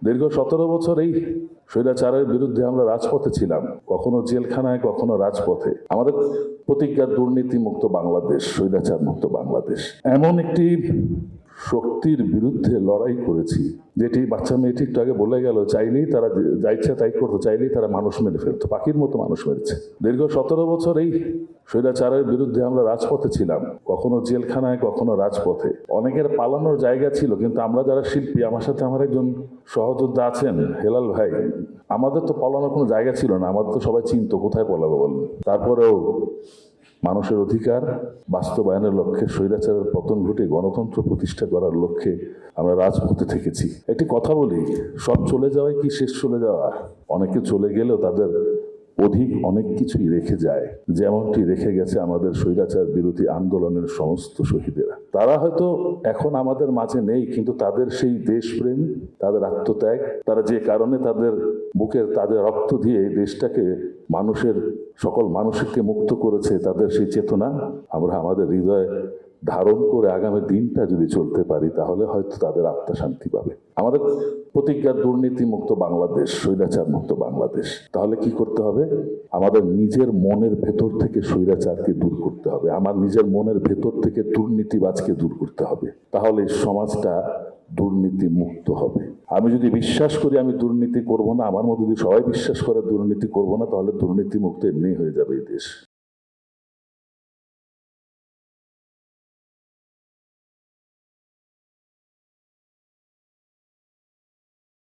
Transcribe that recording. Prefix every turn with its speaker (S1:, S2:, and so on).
S1: দীর্ঘ 17 বছর এই স্বৈরাচারের বিরুদ্ধে আমরা রাজপথে ছিলাম, কখনো জেলখানায়, কখনো রাজপথে। আমাদের প্রতিজ্ঞা দুর্নীতি মুক্ত বাংলাদেশ, স্বৈরাচার মুক্ত বাংলাদেশ। এমন একটি শক্তির বিরুদ্ধে লড়াই করেছি যেটি বাচ্চা মেয়েটি একটু আগে বলে গেল, চাইলেই তারা যা ইচ্ছা তাই করতো, চাইলেই তারা মানুষ মেরে ফেলতো, পাখির মতো মানুষ মেরেছে। দীর্ঘ 17 বছর এই স্বৈরাচারের বিরুদ্ধে আমরা রাজপথে ছিলাম, কখনো জেলখানায়, কখনো রাজপথে। অনেকের পালানোর জায়গা ছিল, কিন্তু আমরা যারা শিল্পী, আমার সাথে আমার একজন সহযোদ্ধা আছেন হেলাল ভাই, আমাদের তো পালানোর কোনো জায়গা ছিল না, আমাদের তো সবাই চিনতো কোথায় পলাবো বলেন। তারপরেও মানুষের অধিকার বাস্তবায়নের লক্ষ্যে, স্বৈরাচারের পতন ঘটে গণতন্ত্র প্রতিষ্ঠা করার লক্ষ্যে আমরা রাজপথে থেকেছি। একটি কথা বলি, সব চলে যাওয়াই কি শেষ চলে যাওয়া? অনেকে চলে গেলেও তাদের অধিক অনেক কিছুই রেখে যায়, যেমনটি রেখে গেছে আমাদের স্বৈরাচার বিরোধী আন্দোলনের সমস্ত শহীদেরা। তারা হয়তো এখন আমাদের মাঝে নেই, কিন্তু তাদের সেই দেশপ্রেম, তাদের আত্মত্যাগ, তারা যে কারণে তাদের বুকের তাদের রক্ত দিয়ে এই দেশটাকে, মানুষের সকল মানুষকে মুক্ত করেছে, তাদের সেই চেতনা আমরা আমাদের হৃদয়ে ধারণ করে আগামী দিনটা যদি চলতে পারি, তাহলে হয়তো তাদের আত্মা শান্তি পাবে। আমাদের প্রতিজ্ঞা দুর্নীতি মুক্ত বাংলাদেশ, স্বৈরাচার মুক্ত বাংলাদেশ। তাহলে কি করতে হবে? আমাদের নিজের মনের ভেতর থেকে স্বৈরাচারকে দূর করতে হবে, আমার নিজের মনের ভেতর থেকে দুর্নীতিবাজকে দূর করতে হবে। তাহলে সমাজটা দুর্নীতি মুক্ত হবে। আমি যদি বিশ্বাস করি আমি দুর্নীতি করব না, আমার মধ্যে যদি সবাই বিশ্বাস করে দুর্নীতি করব না, তাহলে দুর্নীতি মুক্ত এমনি হয়ে যাবে এই দেশ।